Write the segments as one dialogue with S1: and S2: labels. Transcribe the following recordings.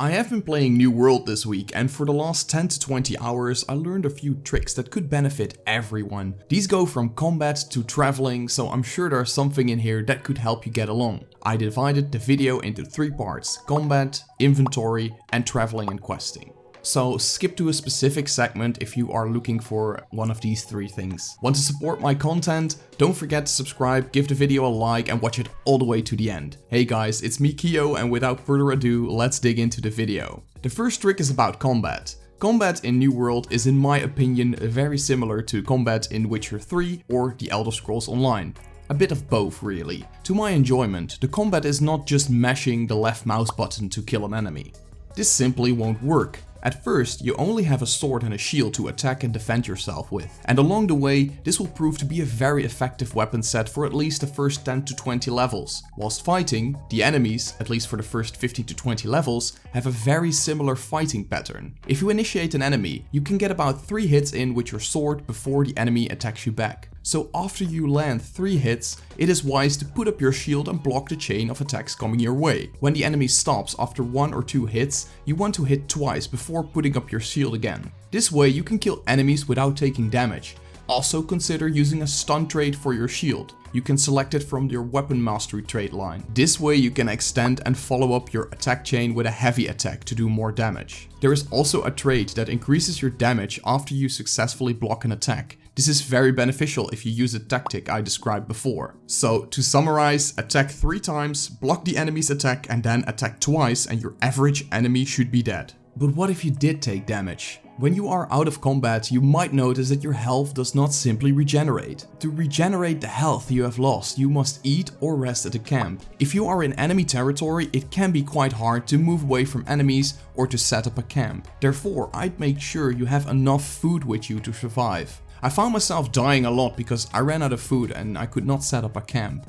S1: I have been playing New World this week, and for the last 10 to 20 hours I learned a few tricks that could benefit everyone. These go from combat to traveling, so I'm sure there's something in here that could help you get along. I divided the video into 3 parts: combat, inventory, and traveling and questing. So skip to a specific segment if you are looking for one of these 3 things. Want to support my content? Don't forget to subscribe, give the video a like, and watch it all the way to the end. Hey guys, it's me Kyo, and without further ado, let's dig into the video. The first trick is about combat. Combat in New World is, in my opinion, very similar to combat in Witcher 3 or The Elder Scrolls Online. A bit of both, really. To my enjoyment, the combat is not just mashing the left mouse button to kill an enemy. This simply won't work. At first, you only have a sword and a shield to attack and defend yourself with, and along the way, this will prove to be a very effective weapon set for at least the first 10 to 20 levels. Whilst fighting, the enemies, at least for the first 15 to 20 levels, have a very similar fighting pattern. If you initiate an enemy, you can get about 3 hits in with your sword before the enemy attacks you back. So after you land 3 hits, it is wise to put up your shield and block the chain of attacks coming your way. When the enemy stops after 1 or 2 hits, you want to hit twice before putting up your shield again. This way you can kill enemies without taking damage. Also consider using a stun trait for your shield. You can select it from your weapon mastery trait line. This way you can extend and follow up your attack chain with a heavy attack to do more damage. There is also a trait that increases your damage after you successfully block an attack. This is very beneficial if you use a tactic I described before. So to summarize, attack 3 times, block the enemy's attack, and then attack twice, and your average enemy should be dead. But what if you did take damage? When you are out of combat, you might notice that your health does not simply regenerate. To regenerate the health you have lost, you must eat or rest at a camp. If you are in enemy territory, it can be quite hard to move away from enemies or to set up a camp. Therefore, I'd make sure you have enough food with you to survive. I found myself dying a lot because I ran out of food and I could not set up a camp.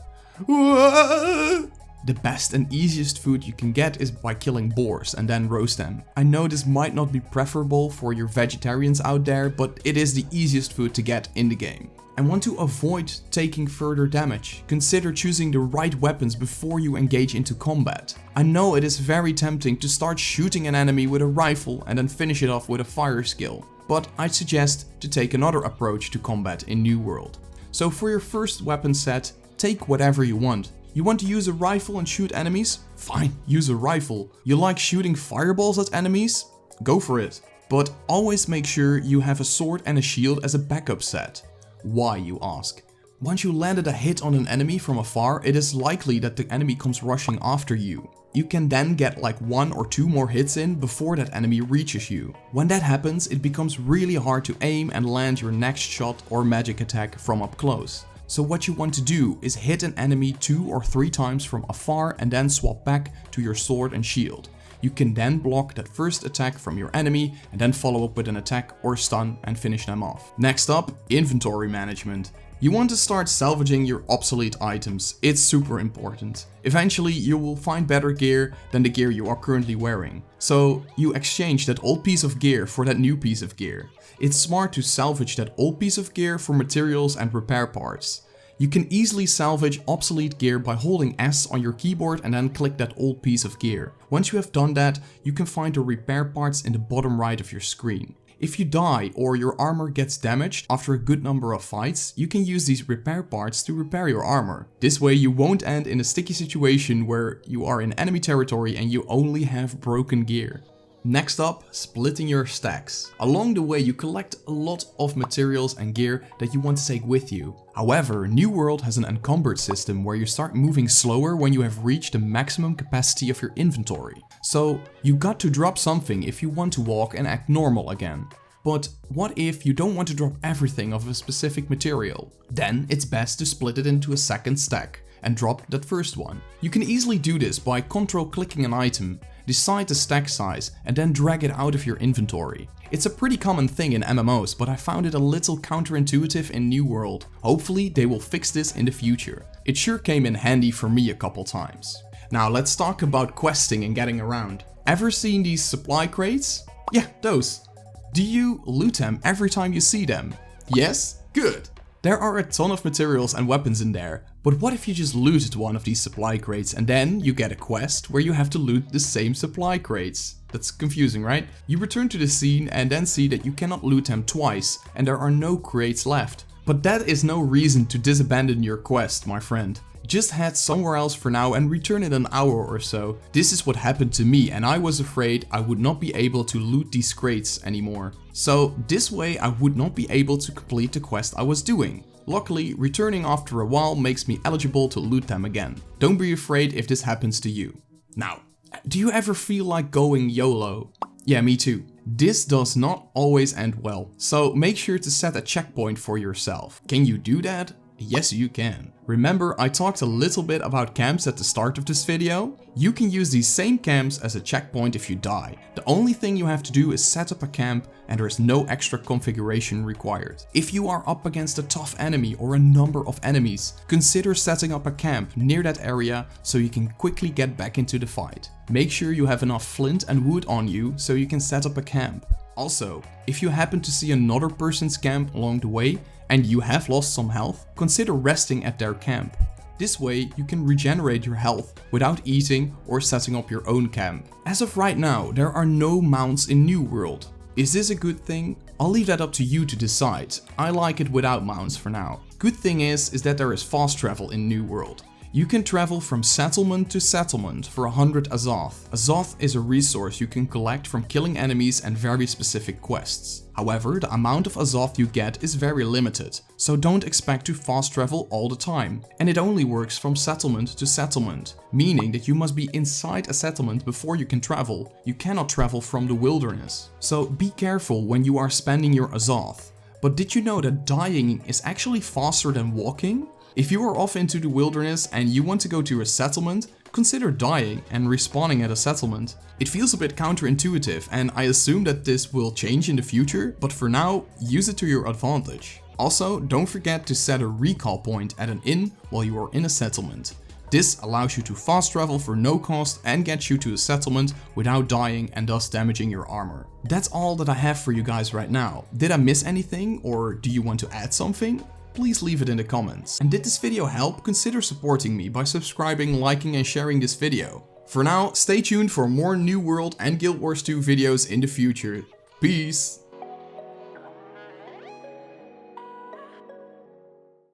S1: The best and easiest food you can get is by killing boars and then roast them. I know this might not be preferable for your vegetarians out there, but it is the easiest food to get in the game. And want to avoid taking further damage, consider choosing the right weapons before you engage into combat. I know it is very tempting to start shooting an enemy with a rifle and then finish it off with a fire skill, but I'd suggest to take another approach to combat in New World. So for your first weapon set, take whatever you want. You want to use a rifle and shoot enemies? Fine, use a rifle. You like shooting fireballs at enemies? Go for it. But always make sure you have a sword and a shield as a backup set. Why, you ask? Once you landed a hit on an enemy from afar, it is likely that the enemy comes rushing after you. You can then get like 1 or 2 more hits in before that enemy reaches you. When that happens, it becomes really hard to aim and land your next shot or magic attack from up close. So what you want to do is hit an enemy 2 or 3 times from afar and then swap back to your sword and shield. You can then block that first attack from your enemy and then follow up with an attack or stun and finish them off. Next up, inventory management. You want to start salvaging your obsolete items. It's super important. Eventually you will find better gear than the gear you are currently wearing. So you exchange that old piece of gear for that new piece of gear. It's smart to salvage that old piece of gear for materials and repair parts. You can easily salvage obsolete gear by holding S on your keyboard and then click that old piece of gear. Once you have done that, you can find the repair parts in the bottom right of your screen. If you die or your armor gets damaged after a good number of fights, you can use these repair parts to repair your armor. This way you won't end in a sticky situation where you are in enemy territory and you only have broken gear. Next up, splitting your stacks. Along the way you collect a lot of materials and gear that you want to take with you. However, New World has an encumbered system where you start moving slower when you have reached the maximum capacity of your inventory. So you got to drop something if you want to walk and act normal again. But what if you don't want to drop everything of a specific material? Then it's best to split it into a second stack and drop that first one. You can easily do this by control-clicking an item, decide the stack size, and then drag it out of your inventory. It's a pretty common thing in MMOs, but I found it a little counterintuitive in New World. Hopefully they will fix this in the future. It sure came in handy for me a couple times. Now let's talk about questing and getting around. Ever seen these supply crates? Yeah, those. Do you loot them every time you see them? Yes? Good. There are a ton of materials and weapons in there, But what if you just looted one of these supply crates and then you get a quest where you have to loot the same supply crates? That's confusing, right? You return to the scene and then see that you cannot loot them twice and there are no crates left. But that is no reason to disabandon your quest, my friend. Just head somewhere else for now and return in an hour or so. This is what happened to me and I was afraid I would not be able to loot these crates anymore. So this way I would not be able to complete the quest I was doing. Luckily, returning after a while makes me eligible to loot them again. Don't be afraid if this happens to you. Now, do you ever feel like going YOLO? Yeah, me too. This does not always end well, so make sure to set a checkpoint for yourself. Can you do that? Yes, you can. Remember, I talked a little bit about camps at the start of this video? You can use these same camps as a checkpoint if you die. The only thing you have to do is set up a camp and there is no extra configuration required. If you are up against a tough enemy or a number of enemies, consider setting up a camp near that area so you can quickly get back into the fight. Make sure you have enough flint and wood on you so you can set up a camp. Also, if you happen to see another person's camp along the way and you have lost some health, consider resting at their camp. This way you can regenerate your health without eating or setting up your own camp. As of right now, there are no mounts in New World. Is this a good thing? I'll leave that up to you to decide. I like it without mounts for now. Good thing is that there is fast travel in New World. You can travel from settlement to settlement for 100 Azoth. Azoth is a resource you can collect from killing enemies and very specific quests. However, the amount of Azoth you get is very limited, so don't expect to fast travel all the time. And it only works from settlement to settlement, meaning that you must be inside a settlement before you can travel. You cannot travel from the wilderness. So be careful when you are spending your Azoth. But did you know that dying is actually faster than walking? If you are off into the wilderness and you want to go to a settlement, consider dying and respawning at a settlement. It feels a bit counterintuitive and I assume that this will change in the future, but for now, use it to your advantage. Also, don't forget to set a recall point at an inn while you are in a settlement. This allows you to fast travel for no cost and gets you to a settlement without dying and thus damaging your armor. That's all that I have for you guys right now. Did I miss anything or do you want to add something? Please leave it in the comments. And did this video help? Consider supporting me by subscribing, liking and sharing this video. For now, stay tuned for more New World and Guild Wars 2 videos in the future. Peace!